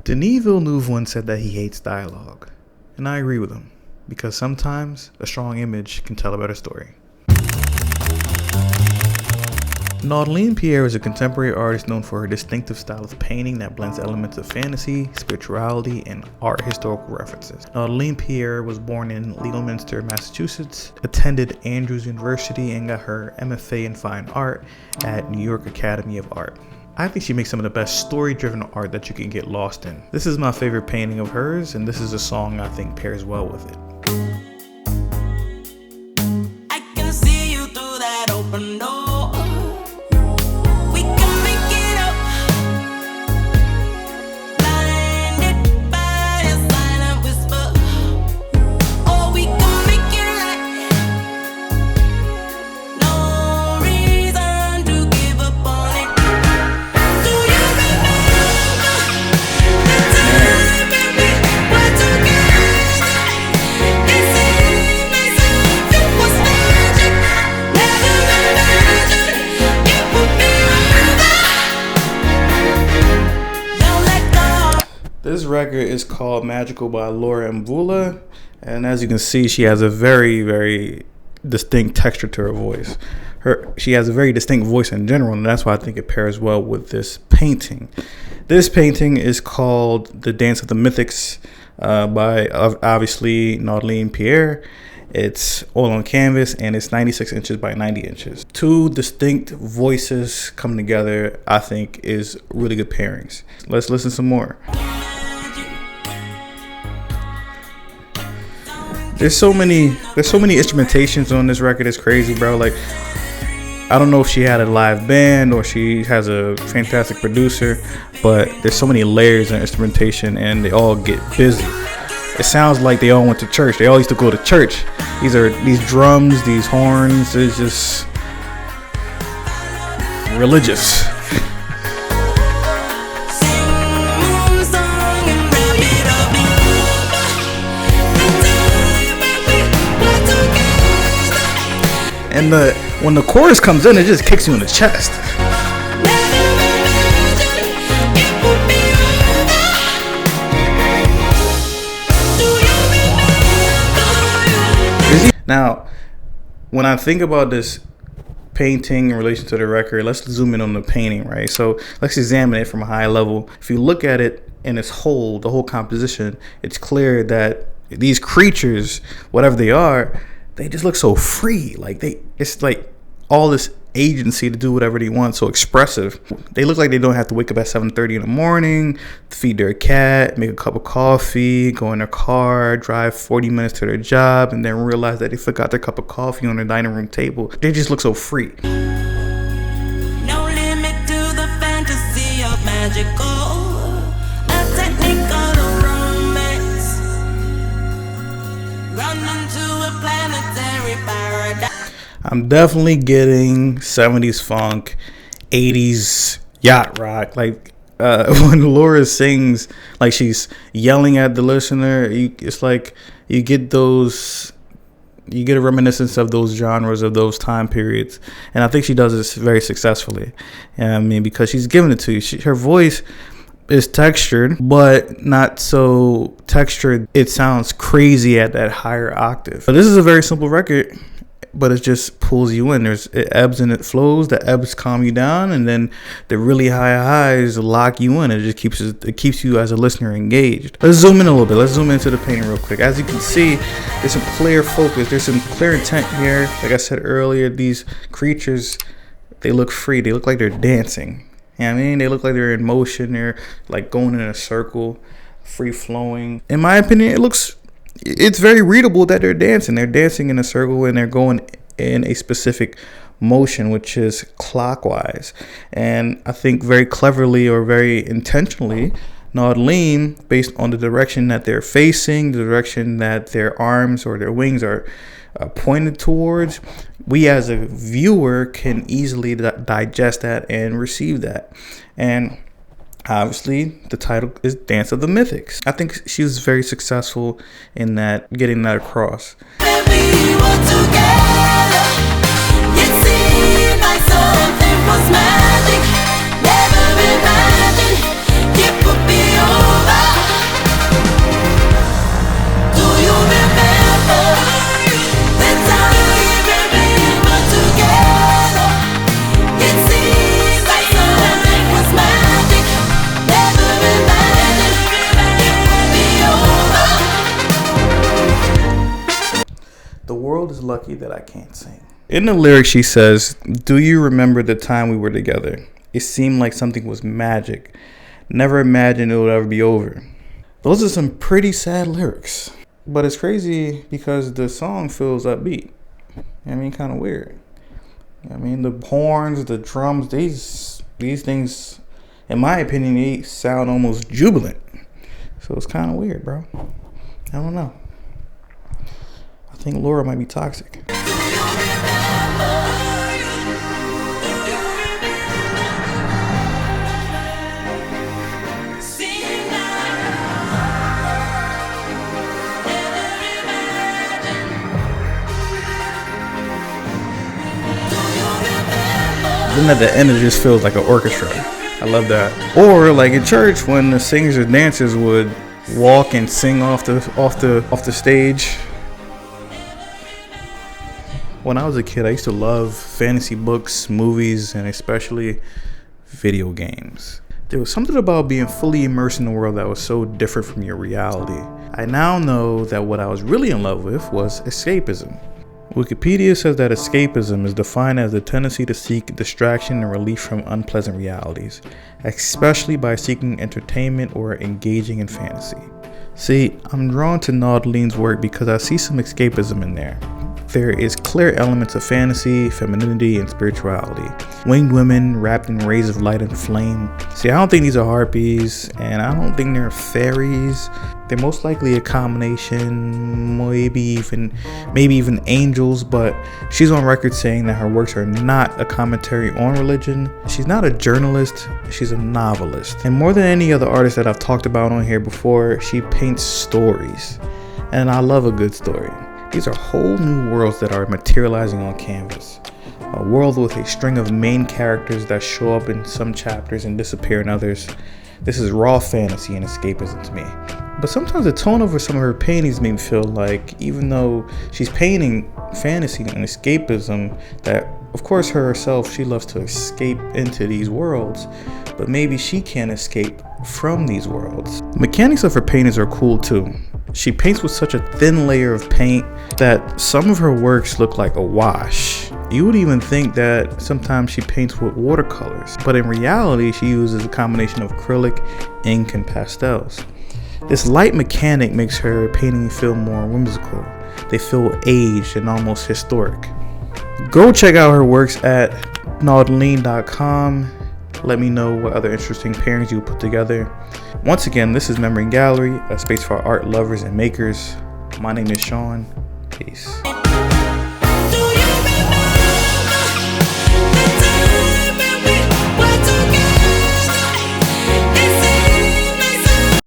Denis Villeneuve once said that he hates dialogue, and I agree with him, because sometimes a strong image can tell a better story. Naudline Pierre is a contemporary artist known for her distinctive style of painting that blends elements of fantasy, spirituality, and art historical references. Naudline Pierre was born in Leominster, Massachusetts, attended Andrews University, and got her MFA in Fine Art at New York Academy of Art. I think she makes some of the best story-driven art that you can get lost in. This is my favorite painting of hers, and this is a song I think pairs well with it. I can see you through that open door. This record is called Magical by Laura Mvula, and as you can see, she has a very, very distinct texture to her voice. She has a very distinct voice in general, and that's why I think it pairs well with this painting. This painting is called The Dance of the Mythics by obviously Naudline Pierre. It's all on canvas, and it's 96 inches by 90 inches. Two distinct voices come together, I think, is really good pairings. Let's listen some more. There's so many instrumentations on this record. It's crazy, bro. Like, I don't know if she had a live band or she has a fantastic producer, but there's so many layers of instrumentation, and they all get busy. It sounds like they all went to church. They all used to go to church. These drums, these horns, it's just religious. And when the chorus comes in, it just kicks you in the chest. Now, when I think about this painting in relation to the record, let's zoom in on the painting, right? So let's examine it from a high level. If you look at it in its whole, the whole composition, it's clear that these creatures, whatever they are, they just look so free. Like it's like all this agency to do whatever they want, so expressive. They look like they don't have to wake up at 7:30 in the morning, feed their cat, make a cup of coffee, go in their car, drive 40 minutes to their job, and then realize that they forgot their cup of coffee on their dining room table. They just look so free. No limit to the fantasy of magical, a technical romance, run into a planetary paradise. I'm definitely getting 70s funk, 80s yacht rock. Like when Laura sings, like she's yelling at the listener, it's like you get a reminiscence of those genres, of those time periods. And I think she does this very successfully. I mean, because she's giving it to you. Her voice is textured, but not so textured it sounds crazy at that higher octave. But this is a very simple record, but it just pulls you in. It ebbs and it flows. The ebbs calm you down, and then the really high highs lock you in. It just keeps you as a listener engaged. Let's zoom in a little bit. Let's zoom into the painting real quick. As you can see, there's some clear focus. There's some clear intent here. Like I said earlier, these creatures, they look free. They look like they're dancing. You know what I mean? They look like they're in motion. They're like going in a circle, free flowing. In my opinion, it's very readable that they're dancing. They're dancing in a circle, and they're going in a specific motion, which is clockwise. And I think very cleverly or very intentionally, Naudline, based on the direction that they're facing, the direction that their arms or their wings are pointed towards, we as a viewer can easily digest that and receive that. And obviously, the title is Dance of the Mythics. I think she was very successful in that, getting that across. Magic, never imagined it would be over. lucky that I can't sing. In the lyrics, she says, "Do you remember the time we were together? It seemed like something was magic. Never imagined it would ever be over." Those are some pretty sad lyrics. But it's crazy because the song feels upbeat. I mean, kind of weird. I mean, the horns, the drums, these things, in my opinion, they sound almost jubilant. So it's kind of weird, bro. I don't know. I think Laura might be toxic. Then at the end, it just feels like an orchestra. I love that. Or like in church, when the singers and dancers would walk and sing off the stage. When I was a kid, I used to love fantasy books, movies, and especially video games. There was something about being fully immersed in a world that was so different from your reality. I now know that what I was really in love with was escapism. Wikipedia says that escapism is defined as the tendency to seek distraction and relief from unpleasant realities, especially by seeking entertainment or engaging in fantasy. See, I'm drawn to Naudline's work because I see some escapism in there. There is clear elements of fantasy, femininity, and spirituality. Winged women wrapped in rays of light and flame. See, I don't think these are harpies, and I don't think they're fairies. They're most likely a combination, maybe even angels, but she's on record saying that her works are not a commentary on religion. She's not a journalist, she's a novelist. And more than any other artist that I've talked about on here before, she paints stories. And I love a good story. These are whole new worlds that are materializing on canvas. A world with a string of main characters that show up in some chapters and disappear in others. This is raw fantasy and escapism to me. But sometimes the tone of some of her paintings make me feel like, even though she's painting fantasy and escapism, that of course herself, she loves to escape into these worlds, but maybe she can't escape from these worlds. The mechanics of her paintings are cool too. She paints with such a thin layer of paint that some of her works look like a wash. You would even think that sometimes she paints with watercolors, but in reality she uses a combination of acrylic, ink, and pastels. This light mechanic makes her painting feel more whimsical. They feel aged and almost historic. Go check out her works at naudline.com. Let me know what other interesting pairings you put together. Once again, this is Memory Gallery, a space for art lovers and makers. My name is Sean. Peace.